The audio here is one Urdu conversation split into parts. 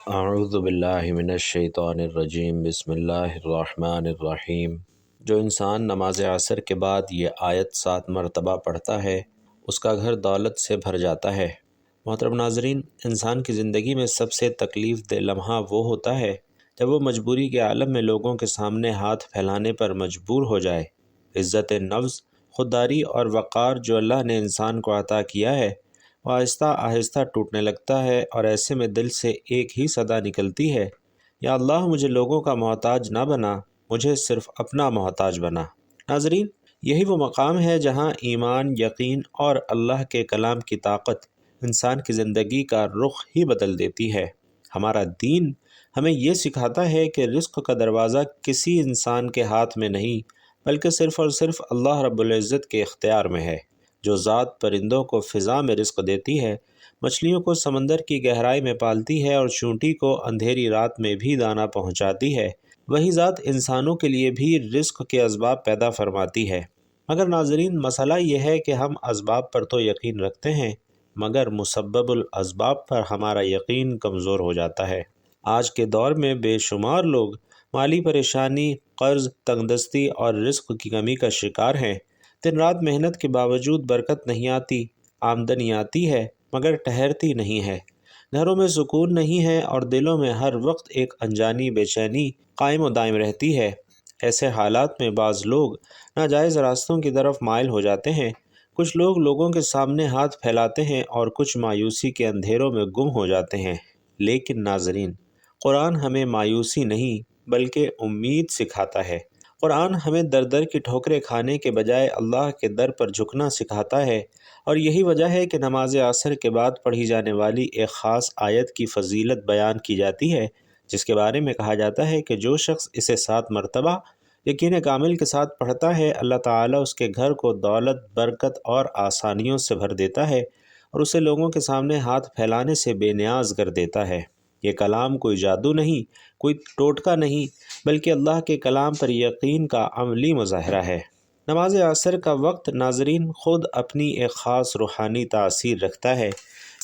اعوذ باللہ من الشیطان الرجیم بسم اللہ الرحمن الرحیم۔ جو انسان نماز عصر کے بعد یہ آیت 7 مرتبہ پڑھتا ہے اس کا گھر دولت سے بھر جاتا ہے۔ محترم ناظرین، انسان کی زندگی میں سب سے تکلیف دہ لمحہ وہ ہوتا ہے جب وہ مجبوری کے عالم میں لوگوں کے سامنے ہاتھ پھیلانے پر مجبور ہو جائے۔ عزت نفس، خودداری اور وقار جو اللہ نے انسان کو عطا کیا ہے وہ آہستہ آہستہ ٹوٹنے لگتا ہے، اور ایسے میں دل سے ایک ہی صدا نکلتی ہے، یا اللہ مجھے لوگوں کا محتاج نہ بنا، مجھے صرف اپنا محتاج بنا۔ ناظرین، یہی وہ مقام ہے جہاں ایمان، یقین اور اللہ کے کلام کی طاقت انسان کی زندگی کا رخ ہی بدل دیتی ہے۔ ہمارا دین ہمیں یہ سکھاتا ہے کہ رزق کا دروازہ کسی انسان کے ہاتھ میں نہیں بلکہ صرف اور صرف اللہ رب العزت کے اختیار میں ہے۔ جو ذات پرندوں کو فضا میں رزق دیتی ہے، مچھلیوں کو سمندر کی گہرائی میں پالتی ہے اور چونٹی کو اندھیری رات میں بھی دانہ پہنچاتی ہے، وہی ذات انسانوں کے لیے بھی رزق کے اسباب پیدا فرماتی ہے۔ مگر ناظرین، مسئلہ یہ ہے کہ ہم اسباب پر تو یقین رکھتے ہیں مگر مسبب الاسباب پر ہمارا یقین کمزور ہو جاتا ہے۔ آج کے دور میں بے شمار لوگ مالی پریشانی، قرض، تنگ دستی اور رزق کی کمی کا شکار ہیں۔ دن رات محنت کے باوجود برکت نہیں آتی، آمدنی آتی ہے مگر ٹھہرتی نہیں ہے، گھروں میں سکون نہیں ہے اور دلوں میں ہر وقت ایک انجانی بے چینی قائم و دائم رہتی ہے۔ ایسے حالات میں بعض لوگ ناجائز راستوں کی طرف مائل ہو جاتے ہیں۔ کچھ لوگ لوگوں کے سامنے ہاتھ پھیلاتے ہیں اور کچھ مایوسی کے اندھیروں میں گم ہو جاتے ہیں۔ لیکن ناظرین، قرآن ہمیں مایوسی نہیں بلکہ امید سکھاتا ہے۔ قرآن ہمیں در در کی ٹھوکریں کھانے کے بجائے اللہ کے در پر جھکنا سکھاتا ہے، اور یہی وجہ ہے کہ نماز عصر کے بعد پڑھی جانے والی ایک خاص آیت کی فضیلت بیان کی جاتی ہے، جس کے بارے میں کہا جاتا ہے کہ جو شخص اسے 7 مرتبہ یقین کامل کے ساتھ پڑھتا ہے، اللہ تعالیٰ اس کے گھر کو دولت، برکت اور آسانیوں سے بھر دیتا ہے اور اسے لوگوں کے سامنے ہاتھ پھیلانے سے بے نیاز کر دیتا ہے۔ یہ کلام کوئی جادو نہیں، کوئی ٹوٹکا نہیں، بلکہ اللہ کے کلام پر یقین کا عملی مظاہرہ ہے۔ نماز عصر کا وقت ناظرین خود اپنی ایک خاص روحانی تاثیر رکھتا ہے۔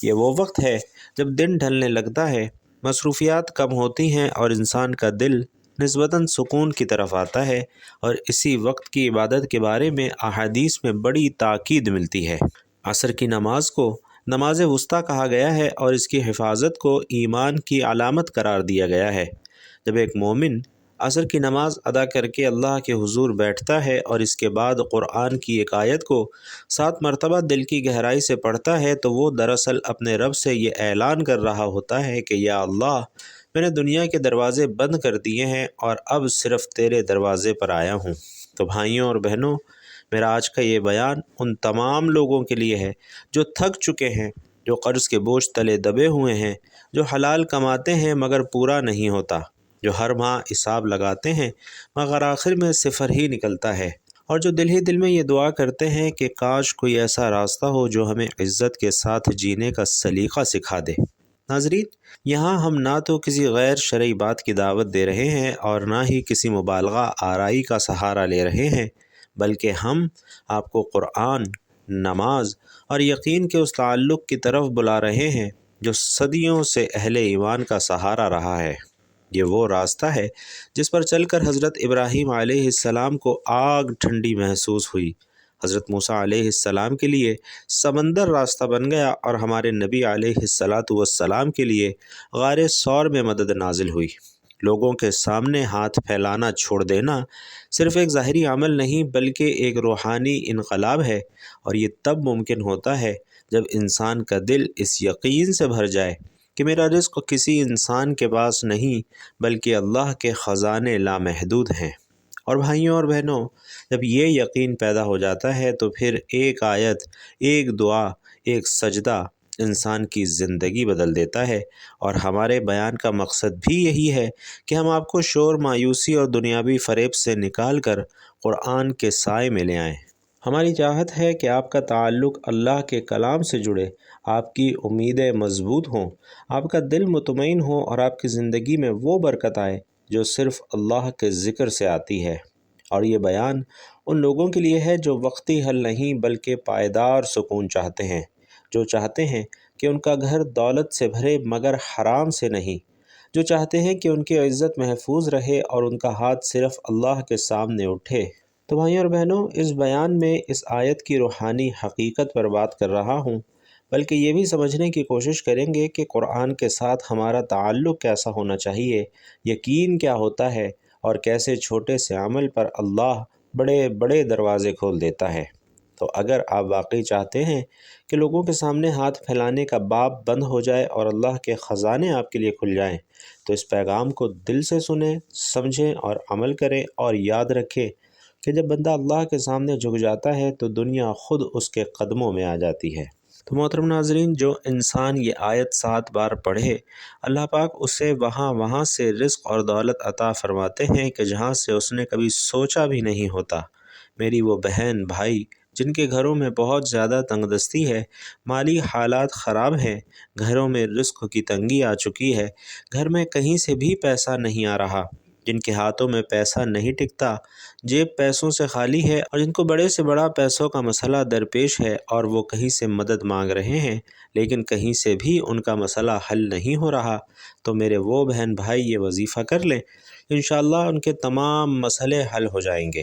یہ وہ وقت ہے جب دن ڈھلنے لگتا ہے، مصروفیات کم ہوتی ہیں اور انسان کا دل نسبتاً سکون کی طرف آتا ہے، اور اسی وقت کی عبادت کے بارے میں احادیث میں بڑی تاکید ملتی ہے۔ عصر کی نماز کو نماز وسطیٰ کہا گیا ہے اور اس کی حفاظت کو ایمان کی علامت قرار دیا گیا ہے۔ جب ایک مومن عصر کی نماز ادا کر کے اللہ کے حضور بیٹھتا ہے اور اس کے بعد قرآن کی ایک آیت کو 7 مرتبہ دل کی گہرائی سے پڑھتا ہے تو وہ دراصل اپنے رب سے یہ اعلان کر رہا ہوتا ہے کہ یا اللہ، میں نے دنیا کے دروازے بند کر دیے ہیں اور اب صرف تیرے دروازے پر آیا ہوں۔ تو بھائیوں اور بہنوں، میرا آج کا یہ بیان ان تمام لوگوں کے لیے ہے جو تھک چکے ہیں، جو قرض کے بوجھ تلے دبے ہوئے ہیں، جو حلال کماتے ہیں مگر پورا نہیں ہوتا، جو ہر ماہ حساب لگاتے ہیں مگر آخر میں صفر ہی نکلتا ہے، اور جو دل ہی دل میں یہ دعا کرتے ہیں کہ کاش کوئی ایسا راستہ ہو جو ہمیں عزت کے ساتھ جینے کا سلیقہ سکھا دے۔ ناظرین، یہاں ہم نہ تو کسی غیر شرعی بات کی دعوت دے رہے ہیں اور نہ ہی کسی مبالغہ آرائی کا سہارا لے رہے ہیں، بلکہ ہم آپ کو قرآن، نماز اور یقین کے اس تعلق کی طرف بلا رہے ہیں جو صدیوں سے اہل ایمان کا سہارا رہا ہے۔ یہ وہ راستہ ہے جس پر چل کر حضرت ابراہیم علیہ السلام کو آگ ٹھنڈی محسوس ہوئی، حضرت موسیٰ علیہ السلام کے لیے سمندر راستہ بن گیا اور ہمارے نبی علیہ السلام کے لیے غار ثور میں مدد نازل ہوئی۔ لوگوں کے سامنے ہاتھ پھیلانا چھوڑ دینا صرف ایک ظاہری عمل نہیں بلکہ ایک روحانی انقلاب ہے، اور یہ تب ممکن ہوتا ہے جب انسان کا دل اس یقین سے بھر جائے کہ میرا رزق کسی انسان کے پاس نہیں بلکہ اللہ کے خزانے لامحدود ہیں۔ اور بھائیوں اور بہنوں، جب یہ یقین پیدا ہو جاتا ہے تو پھر ایک آیت، ایک دعا، ایک سجدہ انسان کی زندگی بدل دیتا ہے، اور ہمارے بیان کا مقصد بھی یہی ہے کہ ہم آپ کو شور، مایوسی اور دنیاوی فریب سے نکال کر قرآن کے سائے میں لے آئیں۔ ہماری چاہت ہے کہ آپ کا تعلق اللہ کے کلام سے جڑے، آپ کی امیدیں مضبوط ہوں، آپ کا دل مطمئن ہو اور آپ کی زندگی میں وہ برکت آئے جو صرف اللہ کے ذکر سے آتی ہے۔ اور یہ بیان ان لوگوں کے لیے ہے جو وقتی حل نہیں بلکہ پائیدار سکون چاہتے ہیں، جو چاہتے ہیں کہ ان کا گھر دولت سے بھرے مگر حرام سے نہیں، جو چاہتے ہیں کہ ان کی عزت محفوظ رہے اور ان کا ہاتھ صرف اللہ کے سامنے اٹھے۔ تو بھائیوں اور بہنوں، اس بیان میں اس آیت کی روحانی حقیقت پر بات کر رہا ہوں، بلکہ یہ بھی سمجھنے کی کوشش کریں گے کہ قرآن کے ساتھ ہمارا تعلق کیسا ہونا چاہیے، یقین کیا ہوتا ہے، اور کیسے چھوٹے سے عمل پر اللہ بڑے بڑے دروازے کھول دیتا ہے۔ تو اگر آپ واقعی چاہتے ہیں کہ لوگوں کے سامنے ہاتھ پھیلانے کا باب بند ہو جائے اور اللہ کے خزانے آپ کے لیے کھل جائیں، تو اس پیغام کو دل سے سنیں، سمجھیں اور عمل کریں، اور یاد رکھیں کہ جب بندہ اللہ کے سامنے جھک جاتا ہے تو دنیا خود اس کے قدموں میں آ جاتی ہے۔ تو محترم ناظرین، جو انسان یہ آیت 7 بار پڑھے، اللہ پاک اسے وہاں سے رزق اور دولت عطا فرماتے ہیں کہ جہاں سے اس نے کبھی سوچا بھی نہیں ہوتا۔ میری وہ بہن بھائی جن کے گھروں میں بہت زیادہ تنگ دستی ہے، مالی حالات خراب ہیں، گھروں میں رزق کی تنگی آ چکی ہے، گھر میں کہیں سے بھی پیسہ نہیں آ رہا، جن کے ہاتھوں میں پیسہ نہیں ٹکتا، جیب پیسوں سے خالی ہے، اور جن کو بڑے سے بڑا پیسوں کا مسئلہ درپیش ہے اور وہ کہیں سے مدد مانگ رہے ہیں لیکن کہیں سے بھی ان کا مسئلہ حل نہیں ہو رہا، تو میرے وہ بہن بھائی یہ وظیفہ کر لیں، انشاءاللہ ان کے تمام مسئلے حل ہو جائیں گے۔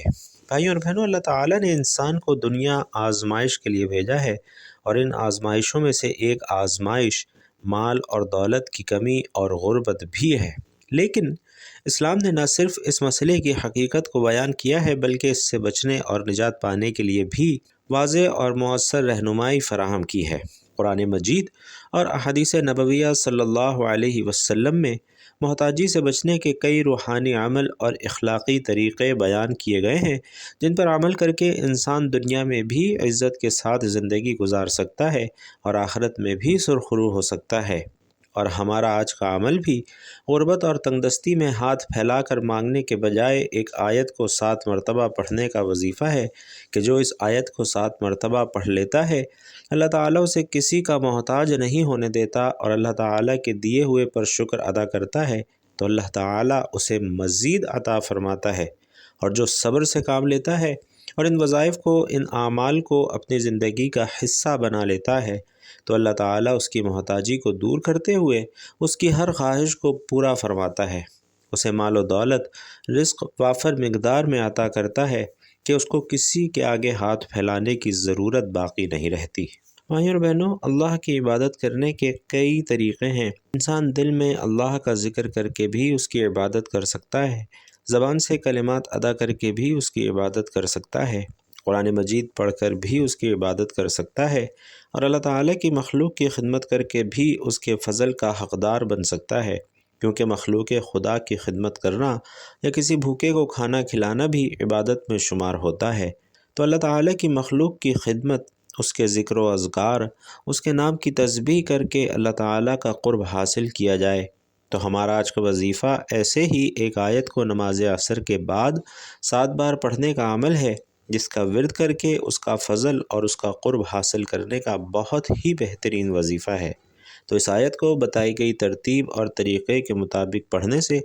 بھائیوں اور بہنوں، اللہ تعالیٰ نے انسان کو دنیا آزمائش کے لیے بھیجا ہے، اور ان آزمائشوں میں سے ایک آزمائش مال اور دولت کی کمی اور غربت بھی ہے۔ لیکن اسلام نے نہ صرف اس مسئلے کی حقیقت کو بیان کیا ہے بلکہ اس سے بچنے اور نجات پانے کے لیے بھی واضح اور مؤثر رہنمائی فراہم کی ہے۔ قرآن مجید اور احادیث نبویہ صلی اللہ علیہ وسلم میں محتاجی سے بچنے کے کئی روحانی عمل اور اخلاقی طریقے بیان کیے گئے ہیں، جن پر عمل کر کے انسان دنیا میں بھی عزت کے ساتھ زندگی گزار سکتا ہے اور آخرت میں بھی سرخرو ہو سکتا ہے۔ اور ہمارا آج کا عمل بھی غربت اور تنگدستی میں ہاتھ پھیلا کر مانگنے کے بجائے ایک آیت کو 7 مرتبہ پڑھنے کا وظیفہ ہے کہ جو اس آیت کو 7 مرتبہ پڑھ لیتا ہے، اللہ تعالیٰ اسے کسی کا محتاج نہیں ہونے دیتا، اور اللہ تعالیٰ کے دیے ہوئے پر شکر ادا کرتا ہے تو اللہ تعالیٰ اسے مزید عطا فرماتا ہے، اور جو صبر سے کام لیتا ہے اور ان وظائف کو، ان اعمال کو اپنی زندگی کا حصہ بنا لیتا ہے تو اللہ تعالیٰ اس کی محتاجی کو دور کرتے ہوئے اس کی ہر خواہش کو پورا فرماتا ہے، اسے مال و دولت، رزق وافر مقدار میں عطا کرتا ہے کہ اس کو کسی کے آگے ہاتھ پھیلانے کی ضرورت باقی نہیں رہتی۔ بھائیوں اور بہنوں، اللہ کی عبادت کرنے کے کئی طریقے ہیں۔ انسان دل میں اللہ کا ذکر کر کے بھی اس کی عبادت کر سکتا ہے، زبان سے کلمات ادا کر کے بھی اس کی عبادت کر سکتا ہے، قرآن مجید پڑھ کر بھی اس کی عبادت کر سکتا ہے، اور اللہ تعالیٰ کی مخلوق کی خدمت کر کے بھی اس کے فضل کا حقدار بن سکتا ہے، کیونکہ مخلوق خدا کی خدمت کرنا یا کسی بھوکے کو کھانا کھلانا بھی عبادت میں شمار ہوتا ہے۔ تو اللہ تعالیٰ کی مخلوق کی خدمت، اس کے ذکر و اذکار، اس کے نام کی تسبیح کر کے اللہ تعالیٰ کا قرب حاصل کیا جائے۔ تو ہمارا آج کا وظیفہ ایسے ہی ایک آیت کو نماز عصر کے بعد 7 بار پڑھنے کا عمل ہے، جس کا ورد کر کے اس کا فضل اور اس کا قرب حاصل کرنے کا بہت ہی بہترین وظیفہ ہے۔ تو اس آیت کو بتائی گئی ترتیب اور طریقے کے مطابق پڑھنے سے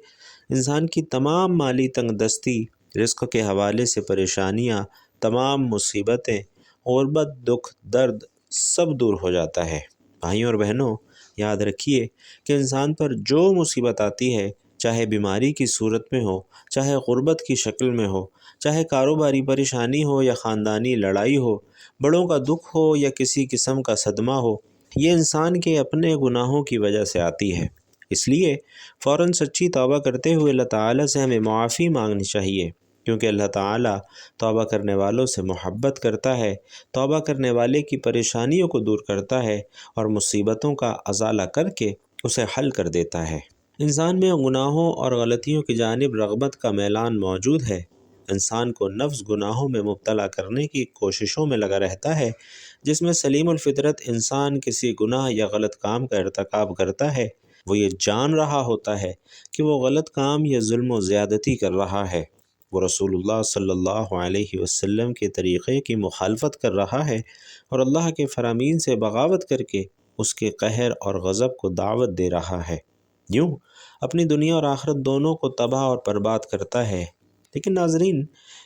انسان کی تمام مالی تنگ دستی، رزق کے حوالے سے پریشانیاں، تمام مصیبتیں، غربت، دکھ، درد سب دور ہو جاتا ہے۔ بھائیوں اور بہنوں، یاد رکھیے کہ انسان پر جو مصیبت آتی ہے، چاہے بیماری کی صورت میں ہو، چاہے غربت کی شکل میں ہو، چاہے کاروباری پریشانی ہو یا خاندانی لڑائی ہو، بڑوں کا دکھ ہو یا کسی قسم کا صدمہ ہو، یہ انسان کے اپنے گناہوں کی وجہ سے آتی ہے۔ اس لیے فوراً سچی توبہ کرتے ہوئے اللہ تعالیٰ سے ہمیں معافی مانگنی چاہیے، کیونکہ اللہ تعالیٰ توبہ کرنے والوں سے محبت کرتا ہے، توبہ کرنے والے کی پریشانیوں کو دور کرتا ہے اور مصیبتوں کا ازالہ کر کے اسے حل کر دیتا ہے۔ انسان میں گناہوں اور غلطیوں کی جانب رغبت کا میلان موجود ہے۔ انسان کو نفس گناہوں میں مبتلا کرنے کی کوششوں میں لگا رہتا ہے، جس میں سلیم الفطرت انسان کسی گناہ یا غلط کام کا ارتکاب کرتا ہے، وہ یہ جان رہا ہوتا ہے کہ وہ غلط کام یا ظلم و زیادتی کر رہا ہے، وہ رسول اللہ صلی اللہ علیہ وسلم کے طریقے کی مخالفت کر رہا ہے اور اللہ کے فرامین سے بغاوت کر کے اس کے قہر اور غضب کو دعوت دے رہا ہے، یوں اپنی دنیا اور آخرت دونوں کو تباہ اور برباد کرتا ہے۔ لیکن ناظرین،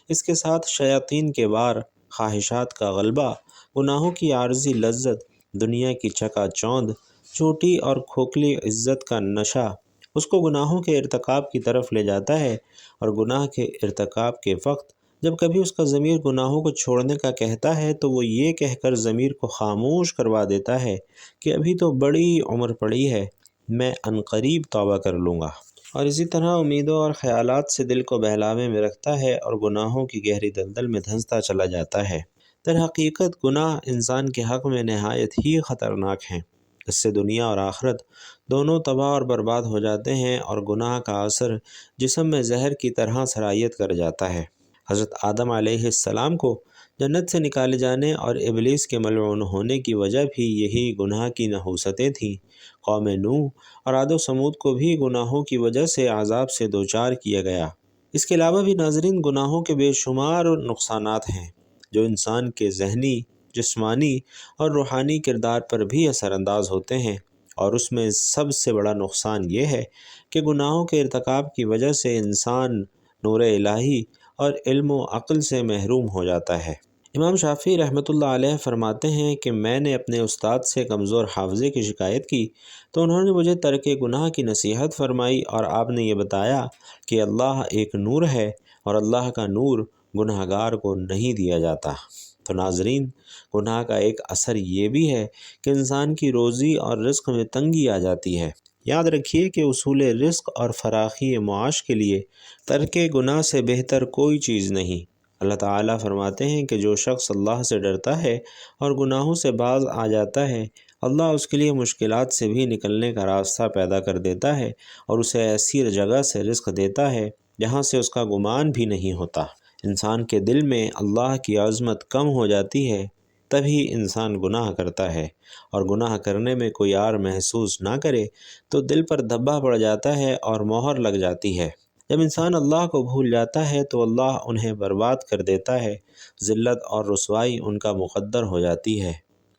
اس کے ساتھ شیاطین کے وار، خواہشات کا غلبہ، گناہوں کی عارضی لذت، دنیا کی چکا چوند، چھوٹی اور کھوکھلی عزت کا نشہ، اس کو گناہوں کے ارتکاب کی طرف لے جاتا ہے، اور گناہ کے ارتکاب کے وقت جب کبھی اس کا ضمیر گناہوں کو چھوڑنے کا کہتا ہے تو وہ یہ کہہ کر ضمیر کو خاموش کروا دیتا ہے کہ ابھی تو بڑی عمر پڑی ہے، میں عنقریب توبہ کر لوں گا، اور اسی طرح امیدوں اور خیالات سے دل کو بہلاوے میں رکھتا ہے اور گناہوں کی گہری دلدل میں دھنستا چلا جاتا ہے۔ در حقیقت گناہ انسان کے حق میں نہایت ہی خطرناک ہیں، اس سے دنیا اور آخرت دونوں تباہ اور برباد ہو جاتے ہیں، اور گناہ کا اثر جسم میں زہر کی طرح سرایت کر جاتا ہے۔ حضرت آدم علیہ السلام کو جنت سے نکالے جانے اور ابلیس کے ملعون ہونے کی وجہ بھی یہی گناہ کی نحوستیں تھیں۔ قوم نوح اور عاد و ثمود کو بھی گناہوں کی وجہ سے عذاب سے دوچار کیا گیا۔ اس کے علاوہ بھی ناظرین گناہوں کے بے شمار نقصانات ہیں جو انسان کے ذہنی، جسمانی اور روحانی کردار پر بھی اثر انداز ہوتے ہیں، اور اس میں سب سے بڑا نقصان یہ ہے کہ گناہوں کے ارتکاب کی وجہ سے انسان نور الہی اور علم و عقل سے محروم ہو جاتا ہے۔ امام شافعی رحمۃ اللہ علیہ فرماتے ہیں کہ میں نے اپنے استاد سے کمزور حافظے کی شکایت کی تو انہوں نے مجھے ترک گناہ کی نصیحت فرمائی، اور آپ نے یہ بتایا کہ اللہ ایک نور ہے اور اللہ کا نور گناہ گار کو نہیں دیا جاتا۔ تو ناظرین، گناہ کا ایک اثر یہ بھی ہے کہ انسان کی روزی اور رزق میں تنگی آ جاتی ہے۔ یاد رکھیے کہ اصول رزق اور فراخی معاش کے لیے ترک گناہ سے بہتر کوئی چیز نہیں۔ اللہ تعالیٰ فرماتے ہیں کہ جو شخص اللہ سے ڈرتا ہے اور گناہوں سے باز آ جاتا ہے، اللہ اس کے لیے مشکلات سے بھی نکلنے کا راستہ پیدا کر دیتا ہے اور اسے ایسی جگہ سے رزق دیتا ہے جہاں سے اس کا گمان بھی نہیں ہوتا۔ انسان کے دل میں اللہ کی عظمت کم ہو جاتی ہے، تبھی انسان گناہ کرتا ہے، اور گناہ کرنے میں کوئی عار محسوس نہ کرے تو دل پر دھبا پڑ جاتا ہے اور مہر لگ جاتی ہے۔ جب انسان اللہ کو بھول جاتا ہے تو اللہ انہیں برباد کر دیتا ہے، ذلت اور رسوائی ان کا مقدر ہو جاتی ہے۔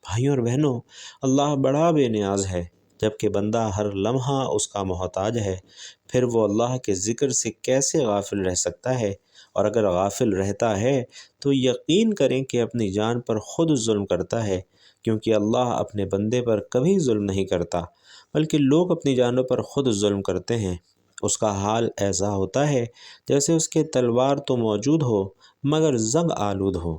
بھائیوں اور بہنوں، اللہ بڑا بے نیاز ہے، جبکہ بندہ ہر لمحہ اس کا محتاج ہے، پھر وہ اللہ کے ذکر سے کیسے غافل رہ سکتا ہے؟ اور اگر غافل رہتا ہے تو یقین کریں کہ اپنی جان پر خود ظلم کرتا ہے، کیونکہ اللہ اپنے بندے پر کبھی ظلم نہیں کرتا، بلکہ لوگ اپنی جانوں پر خود ظلم کرتے ہیں۔ اس کا حال ایسا ہوتا ہے جیسے اس کے تلوار تو موجود ہو مگر زنگ آلود ہو۔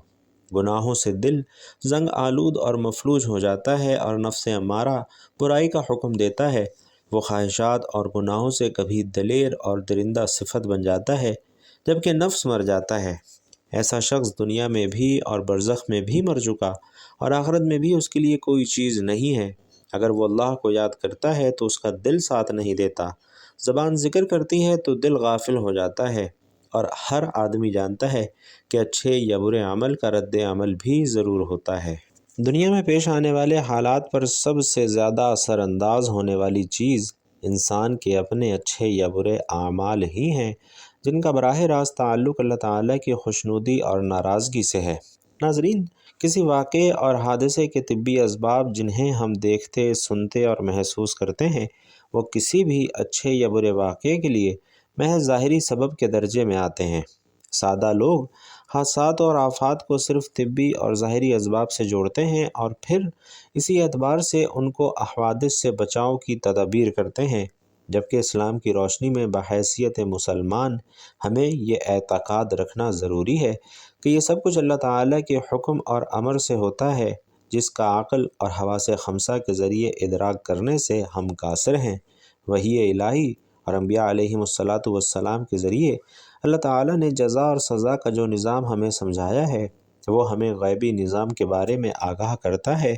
گناہوں سے دل زنگ آلود اور مفلوج ہو جاتا ہے، اور نفس امارہ برائی کا حکم دیتا ہے۔ وہ خواہشات اور گناہوں سے کبھی دلیر اور درندہ صفت بن جاتا ہے، جبکہ نفس مر جاتا ہے۔ ایسا شخص دنیا میں بھی اور برزخ میں بھی مر چکا، اور آخرت میں بھی اس کے لیے کوئی چیز نہیں ہے۔ اگر وہ اللہ کو یاد کرتا ہے تو اس کا دل ساتھ نہیں دیتا، زبان ذکر کرتی ہے تو دل غافل ہو جاتا ہے، اور ہر آدمی جانتا ہے کہ اچھے یا برے عمل کا رد عمل بھی ضرور ہوتا ہے۔ دنیا میں پیش آنے والے حالات پر سب سے زیادہ اثر انداز ہونے والی چیز انسان کے اپنے اچھے یا برے اعمال ہی ہیں، جن کا براہ راست تعلق اللہ تعالیٰ کی خوشنودی اور ناراضگی سے ہے۔ ناظرین، کسی واقعے اور حادثے کے طبی اسباب جنہیں ہم دیکھتے، سنتے اور محسوس کرتے ہیں، وہ کسی بھی اچھے یا برے واقعے کے لیے محض ظاہری سبب کے درجے میں آتے ہیں۔ سادہ لوگ حادثات اور آفات کو صرف طبی اور ظاہری اسباب سے جوڑتے ہیں، اور پھر اسی اعتبار سے ان کو حوادث سے بچاؤ کی تدابیر کرتے ہیں، جبکہ اسلام کی روشنی میں بحیثیت مسلمان ہمیں یہ اعتقاد رکھنا ضروری ہے کہ یہ سب کچھ اللہ تعالیٰ کے حکم اور امر سے ہوتا ہے، جس کا عقل اور حواس خمسہ کے ذریعے ادراک کرنے سے ہم قاصر ہیں۔ وحی الہی اور انبیاء علیہم السلام کے ذریعے اللہ تعالیٰ نے جزا اور سزا کا جو نظام ہمیں سمجھایا ہے، وہ ہمیں غیبی نظام کے بارے میں آگاہ کرتا ہے،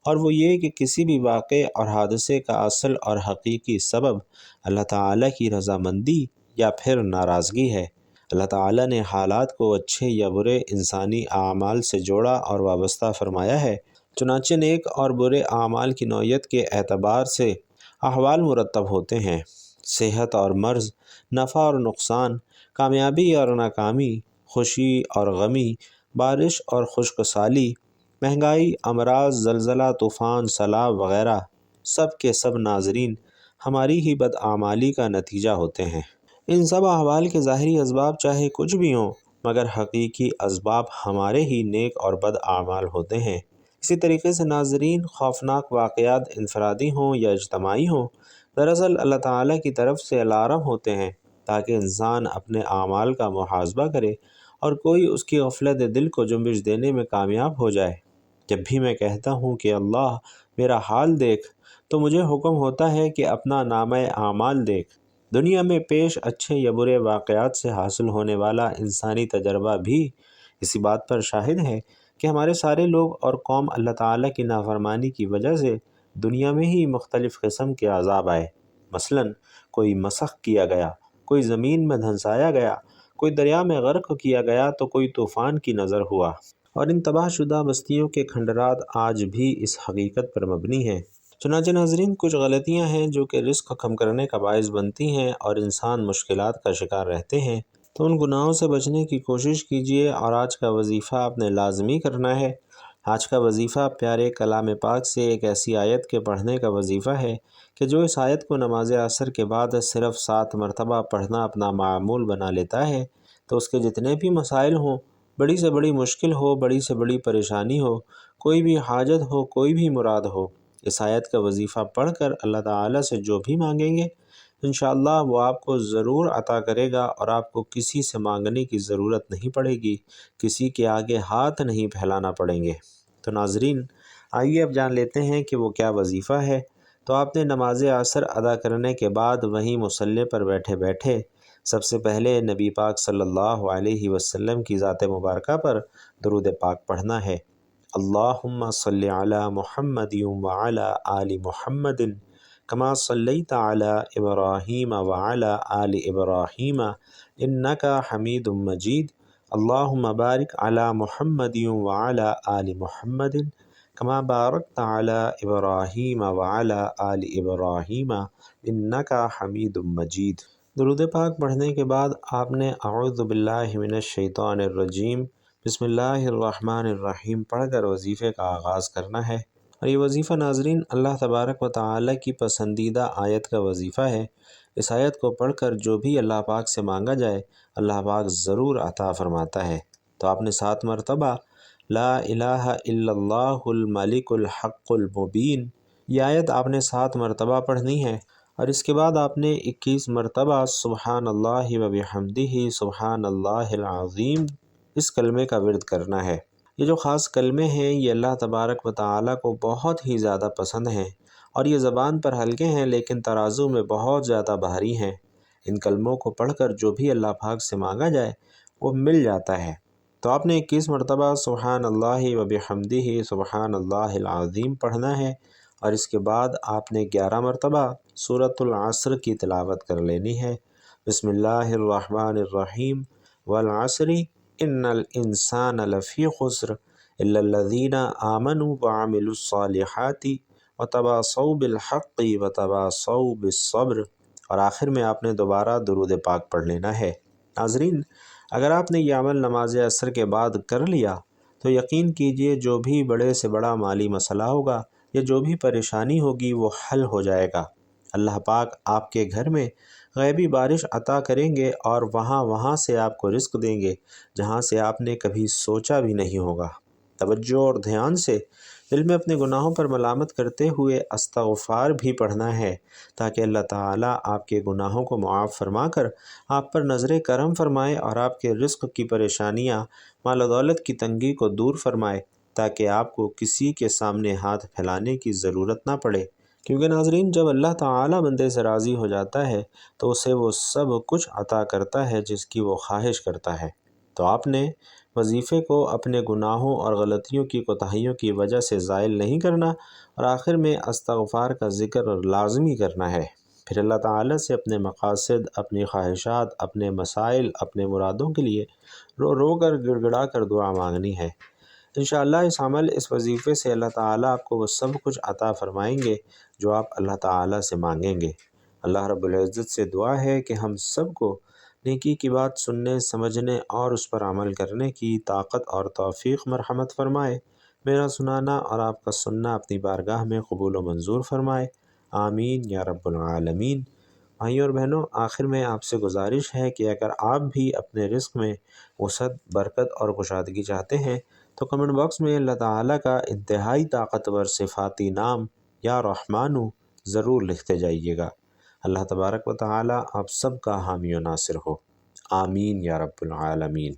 اور وہ یہ کہ کسی بھی واقعے اور حادثے کا اصل اور حقیقی سبب اللہ تعالیٰ کی رضامندی یا پھر ناراضگی ہے۔ اللہ تعالیٰ نے حالات کو اچھے یا برے انسانی اعمال سے جوڑا اور وابستہ فرمایا ہے، چنانچہ نیک اور برے اعمال کی نوعیت کے اعتبار سے احوال مرتب ہوتے ہیں۔ صحت اور مرض، نفع اور نقصان، کامیابی اور ناکامی، خوشی اور غمی، بارش اور خشک سالی، مہنگائی، امراض، زلزلہ، طوفان، سیلاب وغیرہ سب کے سب ناظرین ہماری ہی بدعمالی کا نتیجہ ہوتے ہیں۔ ان سب احوال کے ظاہری اسباب چاہے کچھ بھی ہوں، مگر حقیقی اسباب ہمارے ہی نیک اور بد اعمال ہوتے ہیں۔ اسی طریقے سے ناظرین، خوفناک واقعات انفرادی ہوں یا اجتماعی ہوں، دراصل اللہ تعالیٰ کی طرف سے الارم ہوتے ہیں تاکہ انسان اپنے اعمال کا محاسبہ کرے اور کوئی اس کی غفلت دل کو جنبش دینے میں کامیاب ہو جائے۔ جب بھی میں کہتا ہوں کہ اللہ میرا حال دیکھ، تو مجھے حکم ہوتا ہے کہ اپنا نامہ اعمال دیکھ۔ دنیا میں پیش اچھے یا برے واقعات سے حاصل ہونے والا انسانی تجربہ بھی اسی بات پر شاہد ہے کہ ہمارے سارے لوگ اور قوم اللہ تعالیٰ کی نافرمانی کی وجہ سے دنیا میں ہی مختلف قسم کے عذاب آئے۔ مثلاً کوئی مسخ کیا گیا، کوئی زمین میں دھنسایا گیا، کوئی دریا میں غرق کیا گیا، تو کوئی طوفان کی نظر ہوا۔ اور ان تباہ شدہ بستیوں کے کھنڈرات آج بھی اس حقیقت پر مبنی ہیں۔ چنانچہ ناظرین، کچھ غلطیاں ہیں جو کہ رزق کم کرنے کا باعث بنتی ہیں اور انسان مشکلات کا شکار رہتے ہیں، تو ان گناہوں سے بچنے کی کوشش کیجیے۔ اور آج کا وظیفہ آپ نے لازمی کرنا ہے۔ آج کا وظیفہ پیارے کلام پاک سے ایک ایسی آیت کے پڑھنے کا وظیفہ ہے کہ جو اس آیت کو نماز عصر کے بعد صرف 7 مرتبہ پڑھنا اپنا معمول بنا لیتا ہے، تو اس کے جتنے بھی مسائل ہوں، بڑی سے بڑی مشکل ہو، بڑی سے بڑی پریشانی ہو، کوئی بھی حاجت ہو، کوئی بھی مراد ہو، اس آیت کا وظیفہ پڑھ کر اللہ تعالیٰ سے جو بھی مانگیں گے، انشاءاللہ وہ آپ کو ضرور عطا کرے گا اور آپ کو کسی سے مانگنے کی ضرورت نہیں پڑے گی، کسی کے آگے ہاتھ نہیں پھیلانا پڑیں گے۔ تو ناظرین، آئیے اب جان لیتے ہیں کہ وہ کیا وظیفہ ہے۔ تو آپ نے نماز عصر ادا کرنے کے بعد وہیں مصلی پر بیٹھے بیٹھے سب سے پہلے نبی پاک صلی اللہ علیہ وسلم کی ذات مبارکہ پر درود پاک پڑھنا ہے۔ اللہم صلی علی محمد وعلی آل محمد کما صلیت علی ابراہیم وعلی آل ابراہیم انک حمید مجید۔ اللہم بارک علی محمد وعلی آل محمد کما بارکت علی ابراہیم وعلی آل ابراہیم انک حمید مجید۔ درود پاک پڑھنے کے بعد آپ نے اعوذ باللہ من الشیطان الرجیم بسم اللہ الرحمن الرحیم پڑھ کر وظیفے کا آغاز کرنا ہے۔ اور یہ وظیفہ ناظرین اللہ تبارک و تعالیٰ کی پسندیدہ آیت کا وظیفہ ہے۔ اس آیت کو پڑھ کر جو بھی اللہ پاک سے مانگا جائے، اللہ پاک ضرور عطا فرماتا ہے۔ تو آپ نے 7 مرتبہ لا الہ الا اللہ الملک الحق المبین، یہ آیت آپ نے 7 مرتبہ پڑھنی ہے۔ اور اس کے بعد آپ نے 21 مرتبہ سبحان اللہ و بحمدہ سبحان اللہ العظیم اس کلمے کا ورد کرنا ہے۔ یہ جو خاص کلمے ہیں یہ اللہ تبارک و تعالیٰ کو بہت ہی زیادہ پسند ہیں، اور یہ زبان پر ہلکے ہیں لیکن ترازو میں بہت زیادہ بھاری ہیں۔ ان کلموں کو پڑھ کر جو بھی اللہ پاک سے مانگا جائے وہ مل جاتا ہے۔ تو آپ نے 21 مرتبہ سبحان اللہ و بحمدہ سبحان اللہ العظیم پڑھنا ہے، اور اس کے بعد آپ نے 11 مرتبہ سورۃ العصر کی تلاوت کر لینی ہے۔ بسم اللہ الرحمن الرحیم والعصر ان الانسان لفی خسر الا الذین آمنوا وعملوا الصالحات وتواصوا بالحق وتواصوا بالصبر۔ اور آخر میں آپ نے دوبارہ درود پاک پڑھ لینا ہے۔ ناظرین، اگر آپ نے یہ عمل نماز عصر کے بعد کر لیا تو یقین کیجئے جو بھی بڑے سے بڑا مالی مسئلہ ہوگا یا جو بھی پریشانی ہوگی وہ حل ہو جائے گا۔ اللہ پاک آپ کے گھر میں غیبی بارش عطا کریں گے اور وہاں سے آپ کو رزق دیں گے جہاں سے آپ نے کبھی سوچا بھی نہیں ہوگا۔ توجہ اور دھیان سے دل میں اپنے گناہوں پر ملامت کرتے ہوئے استغفار بھی پڑھنا ہے تاکہ اللہ تعالیٰ آپ کے گناہوں کو معاف فرما کر آپ پر نظر کرم فرمائے اور آپ کے رزق کی پریشانیاں، مال و دولت کی تنگی کو دور فرمائے، تاکہ آپ کو کسی کے سامنے ہاتھ پھیلانے کی ضرورت نہ پڑے۔ کیونکہ ناظرین، جب اللہ تعالیٰ بندے سے راضی ہو جاتا ہے تو اسے وہ سب کچھ عطا کرتا ہے جس کی وہ خواہش کرتا ہے۔ تو آپ نے وظیفے کو اپنے گناہوں اور غلطیوں کی کوتاہیوں کی وجہ سے زائل نہیں کرنا، اور آخر میں استغفار کا ذکر لازمی کرنا ہے۔ پھر اللہ تعالیٰ سے اپنے مقاصد، اپنی خواہشات، اپنے مسائل، اپنے مرادوں کے لیے رو رو کر گڑ گڑا کر دعا مانگنی ہے۔ انشاءاللہ اس عمل، اس وظیفے سے اللہ تعالیٰ آپ کو وہ سب کچھ عطا فرمائیں گے جو آپ اللہ تعالیٰ سے مانگیں گے۔ اللہ رب العزت سے دعا ہے کہ ہم سب کو نیکی کی بات سننے، سمجھنے اور اس پر عمل کرنے کی طاقت اور توفیق مرحمت فرمائے۔ میرا سنانا اور آپ کا سننا اپنی بارگاہ میں قبول و منظور فرمائے، آمین یا رب العالمین۔ بھائیوں اور بہنوں، آخر میں آپ سے گزارش ہے کہ اگر آپ بھی اپنے رزق میں وسعت، برکت اور کشادگی چاہتے ہیں تو کمنٹ باکس میں اللہ تعالیٰ کا انتہائی طاقتور صفاتی نام یا رحمانو ضرور لکھتے جائیے گا۔ اللہ تبارک و تعالی آپ سب کا حامی و ناصر ہو، آمین یا رب العالمین۔